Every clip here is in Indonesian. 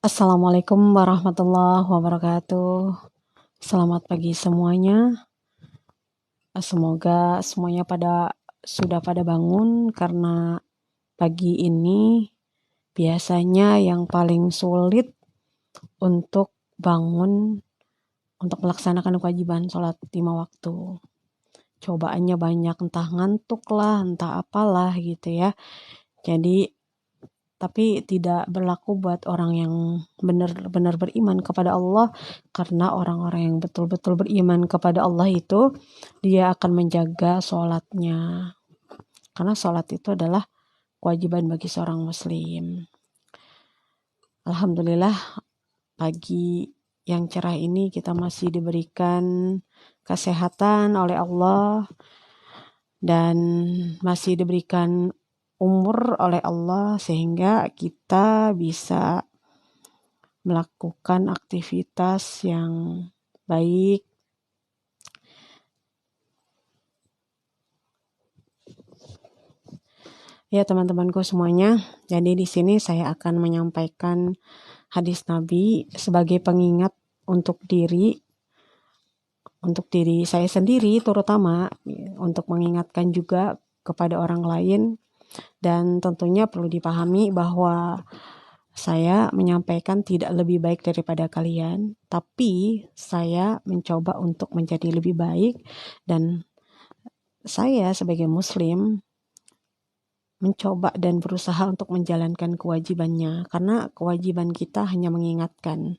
Assalamualaikum warahmatullahi wabarakatuh. Selamat pagi semuanya. Semoga semuanya sudah pada bangun, karena pagi ini biasanya yang paling sulit untuk bangun untuk melaksanakan kewajiban sholat 5 waktu. Cobaannya banyak, entah ngantuk lah, entah apalah gitu ya. Tapi tidak berlaku buat orang yang benar-benar beriman kepada Allah, karena orang-orang yang betul-betul beriman kepada Allah itu dia akan menjaga sholatnya, karena sholat itu adalah kewajiban bagi seorang muslim. Alhamdulillah, pagi yang cerah ini kita masih diberikan kesehatan oleh Allah dan masih diberikan umur oleh Allah, sehingga kita bisa melakukan aktivitas yang baik. Ya teman-temanku semuanya, jadi di sini saya akan menyampaikan hadis Nabi sebagai pengingat untuk diri saya sendiri, terutama untuk mengingatkan juga kepada orang lain. Dan tentunya perlu dipahami bahwa saya menyampaikan tidak lebih baik daripada kalian, tapi saya mencoba untuk menjadi lebih baik, dan saya sebagai muslim mencoba dan berusaha untuk menjalankan kewajibannya, karena kewajiban kita hanya mengingatkan.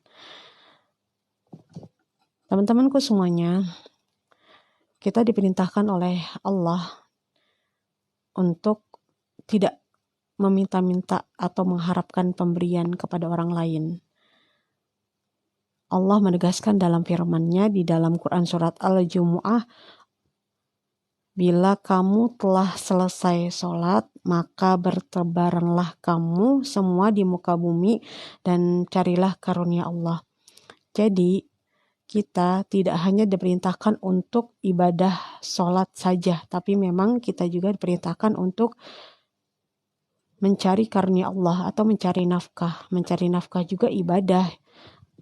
Teman-temanku semuanya, kita diperintahkan oleh Allah untuk tidak meminta-minta atau mengharapkan pemberian kepada orang lain. Allah menegaskan dalam firman-Nya di dalam Quran surat Al-Jumu'ah, bila kamu telah selesai sholat, maka bertebaranlah kamu semua di muka bumi dan carilah karunia Allah. Jadi kita tidak hanya diperintahkan untuk ibadah sholat saja, tapi memang kita juga diperintahkan untuk mencari karunia Allah atau mencari nafkah. Mencari nafkah juga ibadah,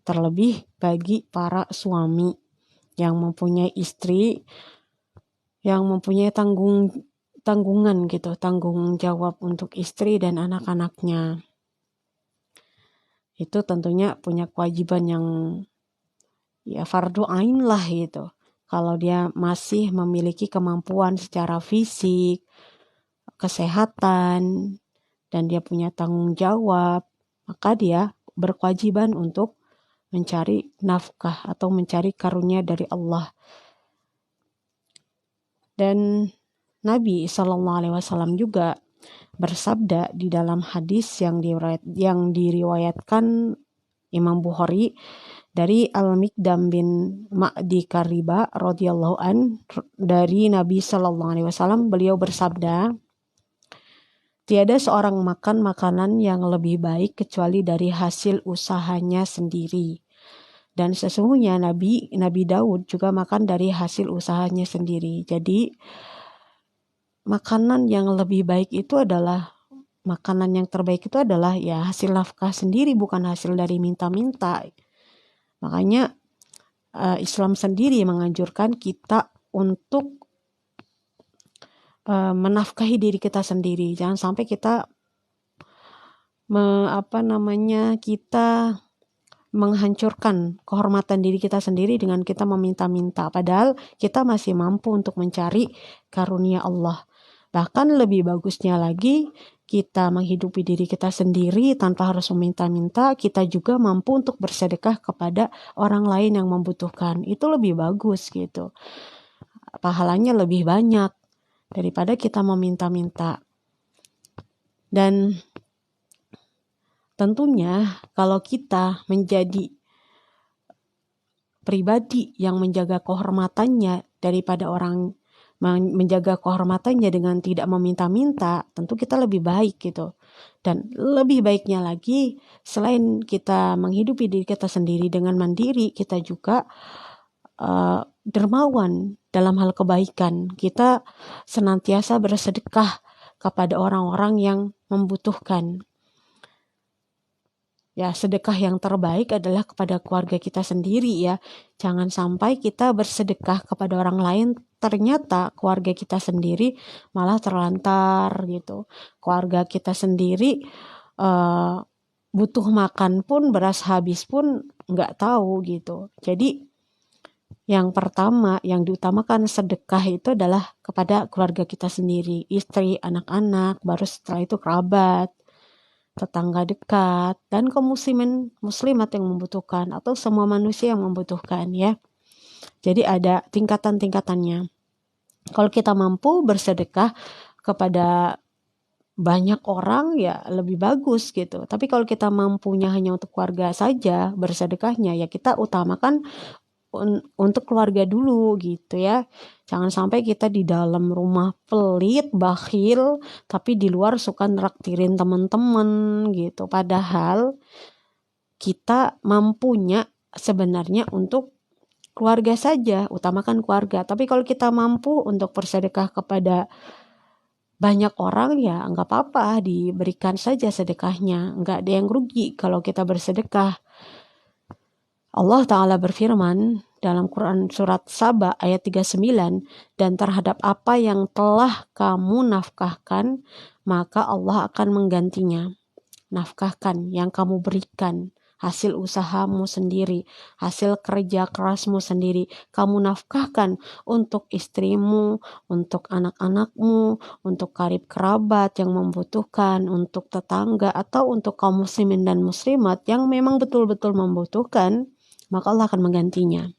terlebih bagi para suami yang mempunyai istri, yang mempunyai tanggungan gitu, tanggung jawab untuk istri dan anak-anaknya. Itu tentunya punya kewajiban yang ya fardu ain lah gitu. Kalau dia masih memiliki kemampuan secara fisik, kesehatan, dan dia punya tanggung jawab, maka dia berkewajiban untuk mencari nafkah atau mencari karunia dari Allah. Dan Nabi SAW juga bersabda di dalam hadis yang diriwayatkan Imam Bukhari dari Al-Miqdam bin Ma'di Kariba radhiyallahu an, dari Nabi SAW, beliau bersabda, tiada seorang makan makanan yang lebih baik kecuali dari hasil usahanya sendiri. Dan sesungguhnya Nabi Daud juga makan dari hasil usahanya sendiri. Jadi makanan yang lebih baik itu adalah, makanan yang terbaik itu adalah ya hasil nafkah sendiri, bukan hasil dari minta-minta. Makanya Islam sendiri menganjurkan kita untuk menafkahi diri kita sendiri. Jangan sampai kita kita menghancurkan kehormatan diri kita sendiri dengan kita meminta-minta, padahal kita masih mampu untuk mencari karunia Allah. Bahkan lebih bagusnya lagi, kita menghidupi diri kita sendiri tanpa harus meminta-minta, kita juga mampu untuk bersedekah kepada orang lain yang membutuhkan. Itu lebih bagus gitu. Pahalanya lebih banyak daripada kita meminta-minta. Dan tentunya kalau kita menjadi pribadi yang menjaga kehormatannya daripada orang menjaga kehormatannya dengan tidak meminta-minta, tentu kita lebih baik gitu. Dan lebih baiknya lagi, selain kita menghidupi diri kita sendiri dengan mandiri, kita juga dermawan dalam hal kebaikan. Kita senantiasa bersedekah kepada orang-orang yang membutuhkan. Ya, sedekah yang terbaik adalah kepada keluarga kita sendiri ya. Jangan sampai kita bersedekah kepada orang lain, ternyata keluarga kita sendiri malah terlantar gitu. Keluarga kita sendiri butuh makan pun, beras habis pun nggak tahu gitu. Jadi yang pertama yang diutamakan sedekah itu adalah kepada keluarga kita sendiri, istri, anak-anak, baru setelah itu kerabat, tetangga dekat, dan kaum muslimat yang membutuhkan atau semua manusia yang membutuhkan ya. Jadi ada tingkatan-tingkatannya. Kalau kita mampu bersedekah kepada banyak orang ya lebih bagus gitu. Tapi kalau kita mampunya hanya untuk keluarga saja bersedekahnya, ya kita utamakan untuk keluarga dulu gitu ya. Jangan sampai kita di dalam rumah pelit, bakhil, tapi di luar suka neraktirin teman-teman gitu. Padahal kita mampunya sebenarnya untuk keluarga saja, utamakan keluarga. Tapi kalau kita mampu untuk bersedekah kepada banyak orang ya nggak apa-apa, diberikan saja sedekahnya. Nggak ada yang rugi kalau kita bersedekah. Allah Ta'ala berfirman dalam Quran surat Saba ayat 39, dan terhadap apa yang telah kamu nafkahkan, maka Allah akan menggantinya. Nafkahkan yang kamu berikan, hasil usahamu sendiri, hasil kerja kerasmu sendiri, kamu nafkahkan untuk istrimu, untuk anak-anakmu, untuk karib kerabat yang membutuhkan, untuk tetangga, atau untuk kaum muslimin dan muslimat yang memang betul-betul membutuhkan, maka Allah akan menggantinya.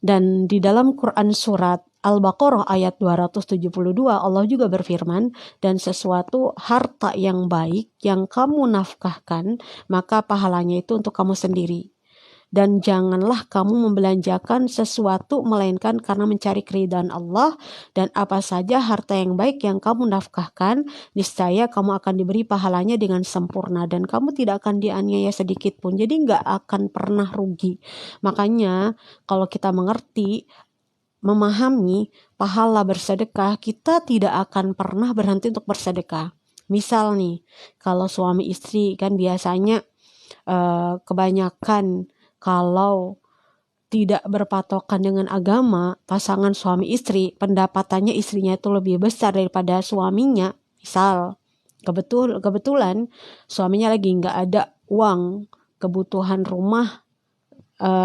Dan di dalam Quran surat Al-Baqarah ayat 272 Allah juga berfirman, dan sesuatu harta yang baik yang kamu nafkahkan, maka pahalanya itu untuk kamu sendiri. Dan janganlah kamu membelanjakan sesuatu melainkan karena mencari keridhaan Allah, dan apa saja harta yang baik yang kamu nafkahkan, niscaya kamu akan diberi pahalanya dengan sempurna dan kamu tidak akan dianiaya sedikit pun. Jadi nggak akan pernah rugi. Makanya kalau kita mengerti, memahami pahala bersedekah, kita tidak akan pernah berhenti untuk bersedekah. Misal nih, kalau suami istri kan biasanya kebanyakan kalau tidak berpatokan dengan agama, pasangan suami istri, pendapatannya istrinya itu lebih besar daripada suaminya. Misal, kebetulan suaminya lagi nggak ada uang, kebutuhan rumah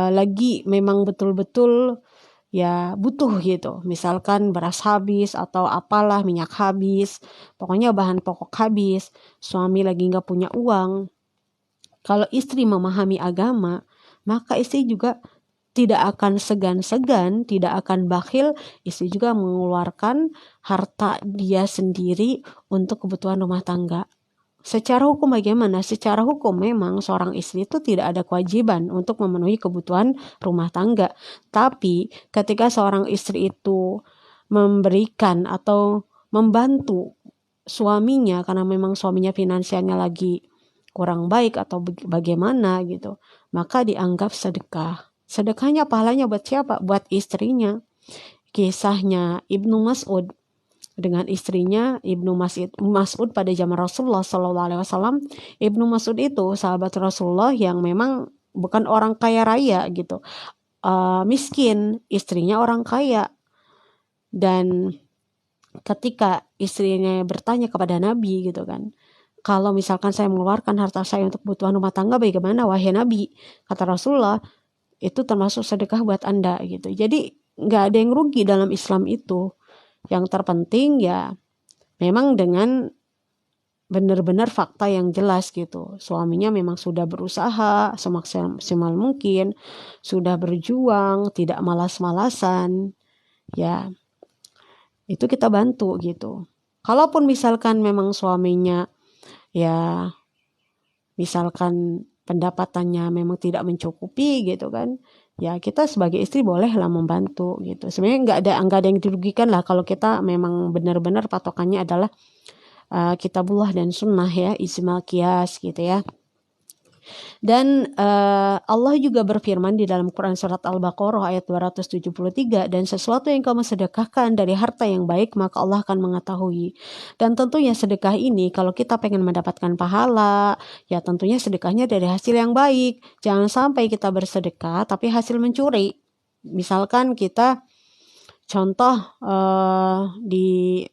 lagi memang betul-betul ya butuh gitu. Misalkan beras habis atau apalah, minyak habis, pokoknya bahan pokok habis, suami lagi nggak punya uang. Kalau istri memahami agama, maka istri juga tidak akan segan-segan, tidak akan bakhil, istri juga mengeluarkan harta dia sendiri untuk kebutuhan rumah tangga. Secara hukum bagaimana? Secara hukum memang seorang istri itu tidak ada kewajiban untuk memenuhi kebutuhan rumah tangga. Tapi ketika seorang istri itu memberikan atau membantu suaminya karena memang suaminya finansialnya lagi kurang baik atau bagaimana gitu, maka dianggap sedekah. Sedekahnya pahalanya buat siapa? Buat istrinya. Kisahnya Ibnu Mas'ud dengan istrinya Ibnu Mas'ud pada zaman Rasulullah SAW. Ibnu Mas'ud itu sahabat Rasulullah yang memang bukan orang kaya raya gitu, miskin, istrinya orang kaya. Dan ketika istrinya bertanya kepada Nabi gitu kan, kalau misalkan saya mengeluarkan harta saya untuk kebutuhan rumah tangga, bagaimana wahai Nabi? Kata Rasulullah, itu termasuk sedekah buat Anda gitu. Jadi nggak ada yang rugi dalam Islam itu. Yang terpenting ya memang dengan benar-benar fakta yang jelas gitu. Suaminya memang sudah berusaha semaksimal mungkin, sudah berjuang, tidak malas-malasan. Ya, itu kita bantu gitu. Kalaupun misalkan memang suaminya ya misalkan pendapatannya memang tidak mencukupi gitu kan, ya kita sebagai istri bolehlah membantu gitu. Sebenarnya nggak ada yang dirugikan lah kalau kita memang benar-benar patokannya adalah kitabullah dan sunnah ya, ijma qiyas gitu ya. Dan Allah juga berfirman di dalam Quran surat Al-Baqarah ayat 273, dan sesuatu yang kamu sedekahkan dari harta yang baik maka Allah akan mengetahui. Dan tentunya sedekah ini kalau kita pengen mendapatkan pahala, ya tentunya sedekahnya dari hasil yang baik. Jangan sampai kita bersedekah tapi hasil mencuri. Misalkan kita contoh di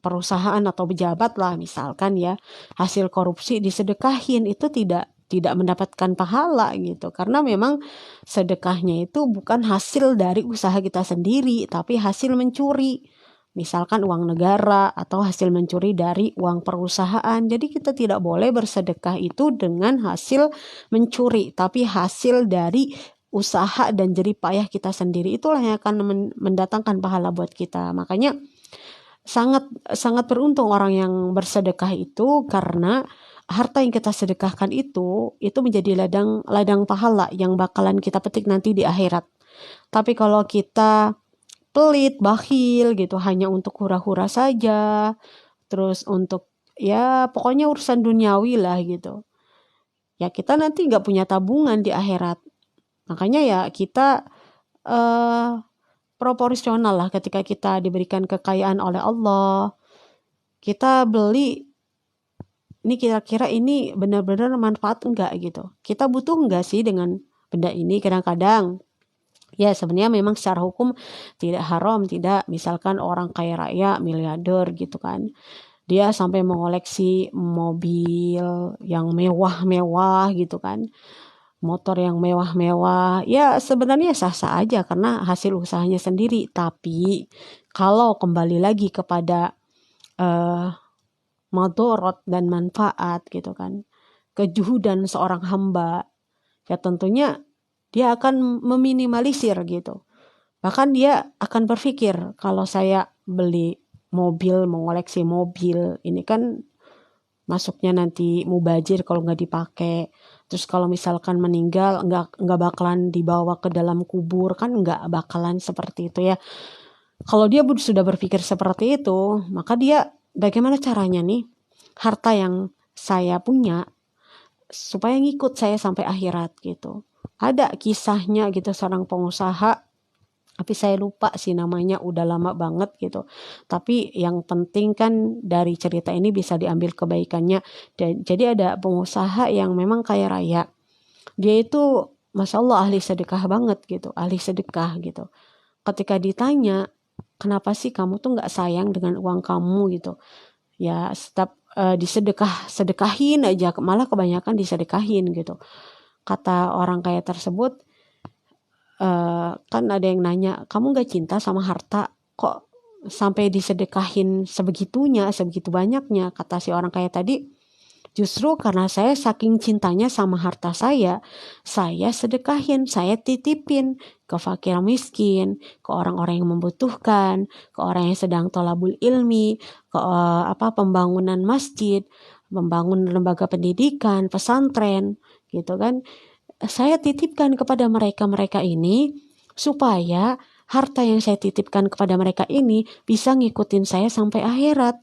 perusahaan atau pejabat lah misalkan ya, hasil korupsi disedekahin, itu tidak mendapatkan pahala gitu, karena memang sedekahnya itu bukan hasil dari usaha kita sendiri tapi hasil mencuri, misalkan uang negara atau hasil mencuri dari uang perusahaan. Jadi kita tidak boleh bersedekah itu dengan hasil mencuri tapi hasil dari usaha dan jerih payah kita sendiri, itulah yang akan mendatangkan pahala buat kita. Makanya sangat beruntung orang yang bersedekah itu, karena harta yang kita sedekahkan itu menjadi ladang pahala yang bakalan kita petik nanti di akhirat. Tapi kalau kita pelit, bakhil gitu, hanya untuk hura-hura saja, terus untuk ya pokoknya urusan duniawi lah gitu, ya kita nanti nggak punya tabungan di akhirat. Makanya ya kita proporsional lah, ketika kita diberikan kekayaan oleh Allah, kita beli ini kira-kira ini benar-benar manfaat enggak gitu, kita butuh enggak sih dengan benda ini. Kadang-kadang ya sebenarnya memang secara hukum tidak haram, tidak, misalkan orang kaya raya miliarder gitu kan, dia sampai mengoleksi mobil yang mewah-mewah gitu kan, motor yang mewah-mewah, ya sebenarnya sah-sah aja karena hasil usahanya sendiri. Tapi kalau kembali lagi kepada madorot dan manfaat gitu kan, kejuhudan seorang hamba, ya tentunya dia akan meminimalisir gitu. Bahkan dia akan berpikir, kalau saya beli mobil, mengoleksi mobil, ini kan masuknya nanti mubazir kalau nggak dipakai. Terus kalau misalkan meninggal nggak bakalan dibawa ke dalam kubur, kan nggak bakalan seperti itu ya. Kalau dia sudah berpikir seperti itu, maka dia bagaimana caranya nih harta yang saya punya supaya ngikut saya sampai akhirat gitu. Ada kisahnya gitu, seorang pengusaha, tapi saya lupa sih namanya, udah lama banget gitu. Tapi yang penting kan dari cerita ini bisa diambil kebaikannya. Dan jadi ada pengusaha yang memang kaya raya, dia itu Masya Allah ahli sedekah banget gitu, ahli sedekah gitu. Ketika ditanya, kenapa sih kamu tuh gak sayang dengan uang kamu gitu, ya setiap disedekahin aja, malah kebanyakan disedekahin gitu. Kata orang kaya tersebut, kan ada yang nanya, kamu gak cinta sama harta, kok sampai disedekahin sebegitunya, sebegitu banyaknya? Kata si orang kaya tadi, justru karena saya saking cintanya sama harta saya sedekahin, saya titipin ke fakir miskin, ke orang-orang yang membutuhkan, ke orang yang sedang thalabul ilmi, ke pembangunan masjid, membangun lembaga pendidikan, pesantren gitu kan. Saya titipkan kepada mereka ini supaya harta yang saya titipkan kepada mereka ini bisa ngikutin saya sampai akhirat.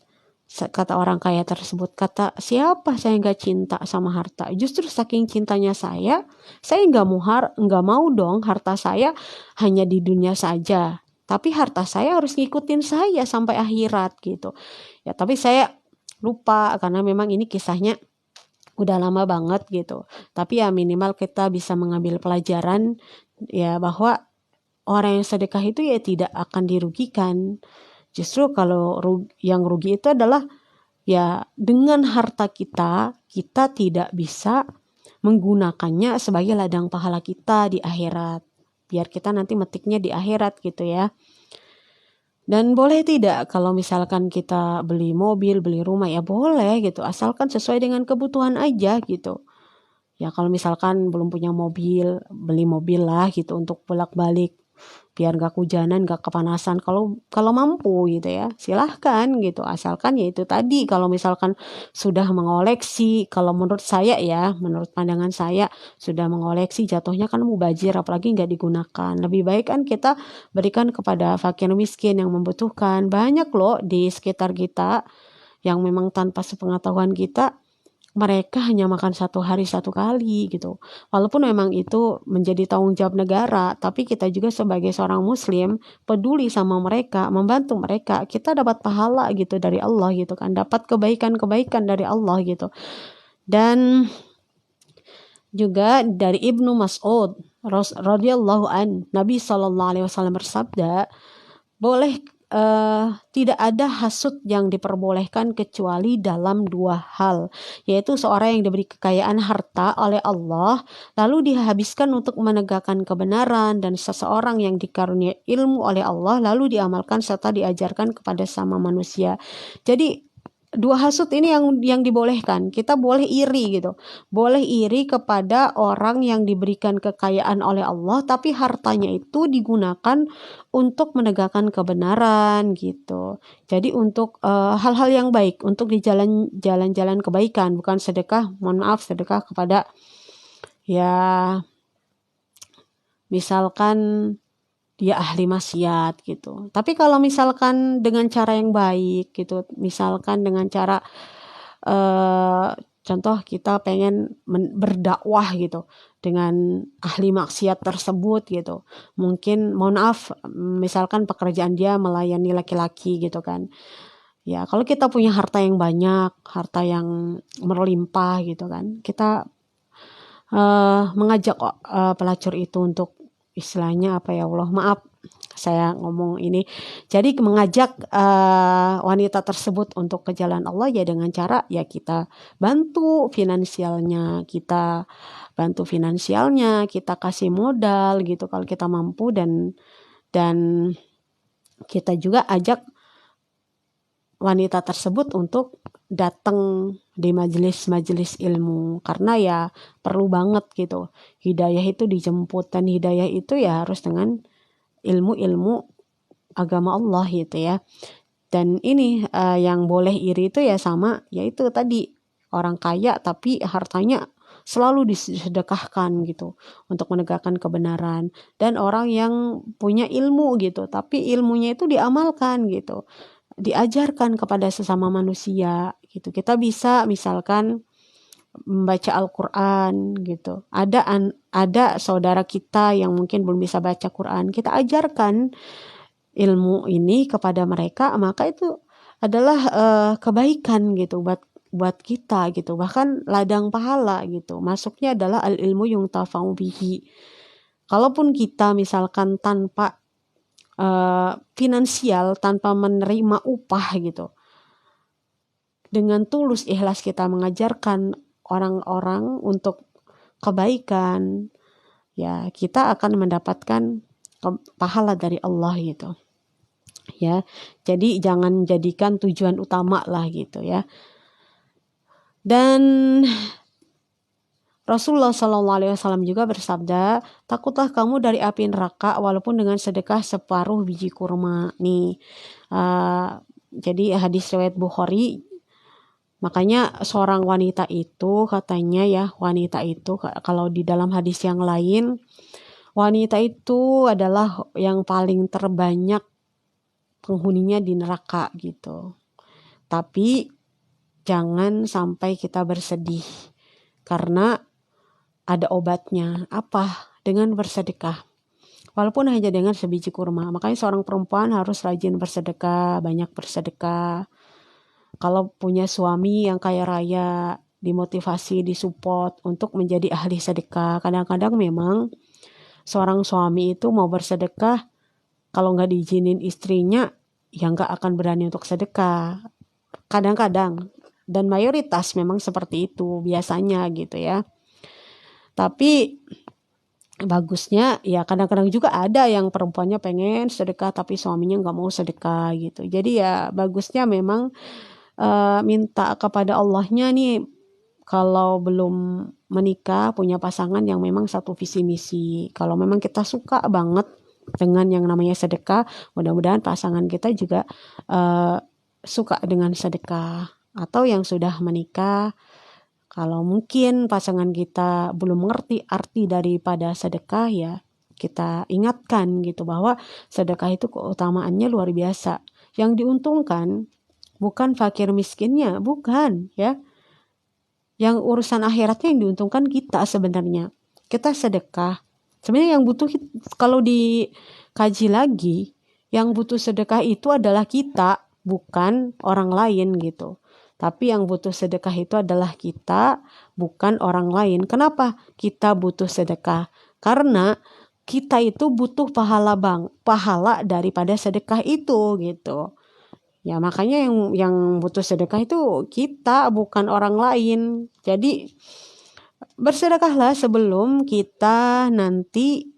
Kata orang kaya tersebut, kata siapa saya nggak cinta sama harta, justru saking cintanya saya nggak mau dong harta saya hanya di dunia saja, tapi harta saya harus ngikutin saya sampai akhirat gitu ya. Tapi saya lupa karena memang ini kisahnya udah lama banget gitu. Tapi ya minimal kita bisa mengambil pelajaran ya, bahwa orang yang sedekah itu ya tidak akan dirugikan. Justru kalau yang rugi itu adalah ya dengan harta kita tidak bisa menggunakannya sebagai ladang pahala kita di akhirat, biar kita nanti metiknya di akhirat gitu ya. Dan boleh tidak kalau misalkan kita beli mobil, beli rumah, ya boleh gitu, asalkan sesuai dengan kebutuhan aja gitu. Ya kalau misalkan belum punya mobil, beli mobil lah gitu untuk bolak-balik, biar gak kehujanan, gak kepanasan. Kalau mampu gitu ya, silahkan gitu. Asalkan ya itu tadi, kalau misalkan sudah mengoleksi, kalau menurut saya ya, menurut pandangan saya, sudah mengoleksi jatuhnya kan mubazir, apalagi gak digunakan. Lebih baik kan kita berikan kepada fakir miskin yang membutuhkan. Banyak loh di sekitar kita yang memang tanpa sepengetahuan kita mereka hanya makan 1 hari 1 kali gitu. Walaupun memang itu menjadi tanggung jawab negara, tapi kita juga sebagai seorang muslim peduli sama mereka, membantu mereka, kita dapat pahala gitu dari Allah gitu kan, dapat kebaikan-kebaikan dari Allah gitu. Dan juga dari Ibnu Mas'ud radhiyallahu an, Nabi SAW bersabda, boleh tidak ada hasud yang diperbolehkan kecuali dalam 2 hal, yaitu seorang yang diberi kekayaan harta oleh Allah lalu dihabiskan untuk menegakkan kebenaran, dan seseorang yang dikaruniai ilmu oleh Allah lalu diamalkan serta diajarkan kepada sama manusia. Jadi 2 hasud ini yang dibolehkan. Kita boleh iri gitu. Boleh iri kepada orang yang diberikan kekayaan oleh Allah tapi hartanya itu digunakan untuk menegakkan kebenaran gitu. Jadi untuk hal-hal yang baik, untuk di jalan-jalan kebaikan, bukan sedekah, mohon maaf, sedekah kepada ya misalkan dia ahli maksiat gitu. Tapi kalau misalkan dengan cara yang baik gitu, misalkan dengan cara contoh kita pengen berdakwah gitu dengan ahli maksiat tersebut gitu. Mungkin mohon maaf, misalkan pekerjaan dia melayani laki-laki gitu kan. Ya, kalau kita punya harta yang banyak, harta yang berlimpah gitu kan, kita mengajak pelacur itu untuk istilahnya apa ya Allah, maaf saya ngomong ini. Jadi mengajak wanita tersebut untuk ke jalan Allah ya dengan cara ya kita bantu finansialnya, kita kasih modal gitu kalau kita mampu, dan kita juga ajak wanita tersebut untuk datang di majelis-majelis ilmu, karena ya perlu banget gitu. Hidayah itu dijemput, dan hidayah itu ya harus dengan ilmu-ilmu agama Allah gitu ya. Dan ini yang boleh iri itu ya sama, yaitu tadi orang kaya tapi hartanya selalu disedekahkan gitu untuk menegakkan kebenaran, dan orang yang punya ilmu gitu tapi ilmunya itu diamalkan gitu, diajarkan kepada sesama manusia gitu. Kita bisa misalkan membaca Al-Quran gitu. Ada saudara kita yang mungkin belum bisa baca Quran, kita ajarkan ilmu ini kepada mereka, maka itu adalah kebaikan gitu buat kita gitu, bahkan ladang pahala gitu. Masuknya adalah al-ilmu yuntafa'u bihi. Kalaupun kita misalkan tanpa finansial, tanpa menerima upah gitu, dengan tulus ikhlas kita mengajarkan orang-orang untuk kebaikan, ya kita akan mendapatkan pahala dari Allah gitu ya. Jadi jangan jadikan tujuan utama lah gitu ya. Dan Rasulullah SAW juga bersabda, takutlah kamu dari api neraka walaupun dengan sedekah separuh biji kurma. Nih, jadi hadis riwayat Bukhari. Makanya seorang wanita itu katanya ya, wanita itu kalau di dalam hadis yang lain, wanita itu adalah yang paling terbanyak penghuninya di neraka gitu. Tapi jangan sampai kita bersedih, karena ada obatnya. Apa? Dengan bersedekah. Walaupun hanya dengan sebiji kurma. Makanya seorang perempuan harus rajin bersedekah, banyak bersedekah. Kalau punya suami yang kaya raya, dimotivasi, disupport untuk menjadi ahli sedekah. Kadang-kadang memang seorang suami itu mau bersedekah, kalau nggak diizinin istrinya, ya nggak akan berani untuk sedekah. Kadang-kadang, dan mayoritas memang seperti itu biasanya gitu ya. Tapi bagusnya ya kadang-kadang juga ada yang perempuannya pengen sedekah tapi suaminya nggak mau sedekah gitu. Jadi ya bagusnya memang minta kepada Allahnya nih, kalau belum menikah punya pasangan yang memang satu visi misi. Kalau memang kita suka banget dengan yang namanya sedekah, mudah-mudahan pasangan kita juga suka dengan sedekah. Atau yang sudah menikah, kalau mungkin pasangan kita belum mengerti arti daripada sedekah, ya kita ingatkan gitu bahwa sedekah itu keutamaannya luar biasa. Yang diuntungkan bukan fakir miskinnya, bukan ya. Yang urusan akhiratnya yang diuntungkan kita sebenarnya. Kita sedekah. Sebenarnya yang butuh, kalau dikaji lagi, yang butuh sedekah itu adalah kita, bukan orang lain gitu. Tapi yang butuh sedekah itu adalah kita, bukan orang lain. Kenapa kita butuh sedekah? Karena kita itu butuh pahala daripada sedekah itu gitu. Ya makanya yang butuh sedekah itu kita, bukan orang lain. Jadi bersedekahlah sebelum kita nanti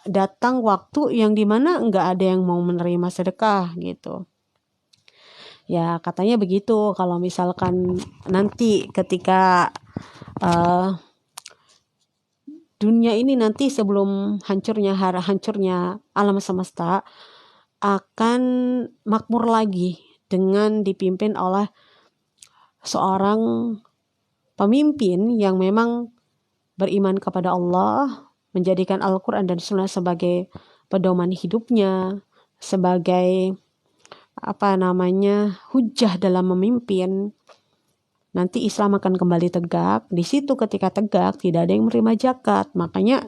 datang waktu yang dimana nggak ada yang mau menerima sedekah gitu. Ya katanya begitu, kalau misalkan nanti ketika dunia ini nanti sebelum hancurnya alam semesta akan makmur lagi dengan dipimpin oleh seorang pemimpin yang memang beriman kepada Allah, menjadikan Al-Quran dan Sunnah sebagai pedoman hidupnya, sebagai hujah dalam memimpin. Nanti Islam akan kembali tegak. Di situ ketika tegak tidak ada yang menerima zakat. Makanya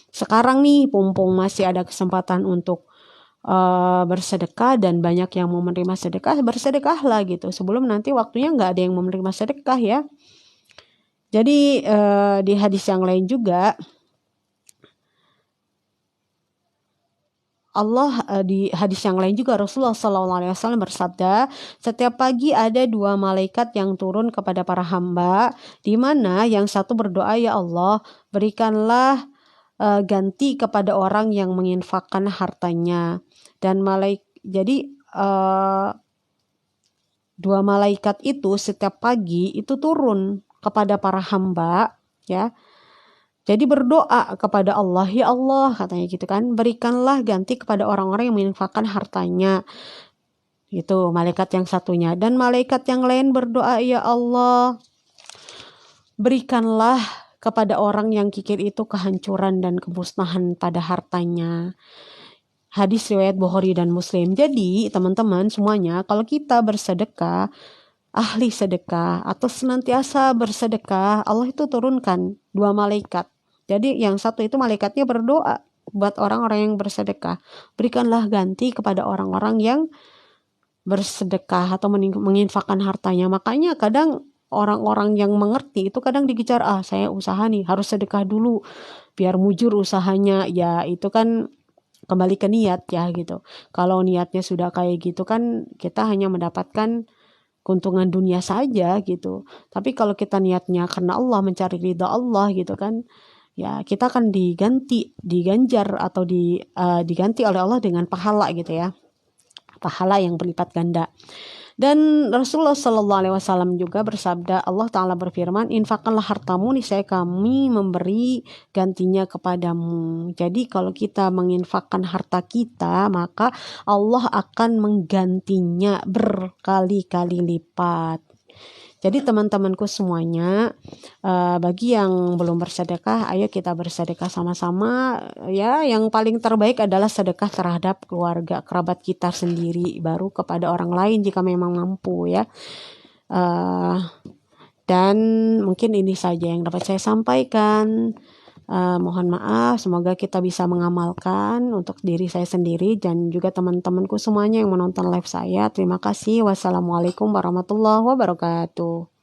sekarang nih mumpung masih ada kesempatan untuk bersedekah dan banyak yang mau menerima sedekah, bersedekahlah gitu sebelum nanti waktunya nggak ada yang mau menerima sedekah ya. Jadi di hadis yang lain juga di hadis yang lain juga Rasulullah SAW bersabda, setiap pagi ada 2 malaikat yang turun kepada para hamba, di mana yang satu berdoa, ya Allah berikanlah ganti kepada orang yang menginfakkan hartanya. Dan jadi 2 malaikat itu setiap pagi itu turun kepada para hamba ya. Jadi berdoa kepada Allah, ya Allah katanya gitu kan, berikanlah ganti kepada orang-orang yang menginfakkan hartanya. Itu malaikat yang satunya. Dan malaikat yang lain berdoa, ya Allah berikanlah kepada orang yang kikir itu kehancuran dan kemusnahan pada hartanya. Hadis riwayat Bukhari dan Muslim. Jadi teman-teman semuanya, kalau kita bersedekah, ahli sedekah atau senantiasa bersedekah, Allah itu turunkan 2 malaikat. Jadi yang satu itu malaikatnya berdoa buat orang-orang yang bersedekah, berikanlah ganti kepada orang-orang yang bersedekah atau menginfakkan hartanya. Makanya kadang orang-orang yang mengerti itu kadang dikejar, saya usaha nih harus sedekah dulu biar mujur usahanya. Ya itu kan kembali ke niat ya gitu. Kalau niatnya sudah kayak gitu kan kita hanya mendapatkan keuntungan dunia saja gitu. Tapi kalau kita niatnya karena Allah, mencari ridha Allah gitu kan, ya kita akan diganjar atau diganti oleh Allah dengan pahala gitu ya. Pahala yang berlipat ganda. Dan Rasulullah SAW juga bersabda, Allah Ta'ala berfirman, infakkanlah hartamu, niscaya kami memberi gantinya kepadamu. Jadi kalau kita menginfakkan harta kita, maka Allah akan menggantinya berkali-kali lipat. Jadi teman-temanku semuanya, bagi yang belum bersedekah, ayo kita bersedekah sama-sama ya. Yang paling terbaik adalah sedekah terhadap keluarga, kerabat kita sendiri, baru kepada orang lain jika memang mampu ya. Dan mungkin ini saja yang dapat saya sampaikan. Mohon maaf, semoga kita bisa mengamalkan untuk diri saya sendiri dan juga teman-temanku semuanya yang menonton live saya. Terima kasih. Wassalamualaikum warahmatullahi wabarakatuh.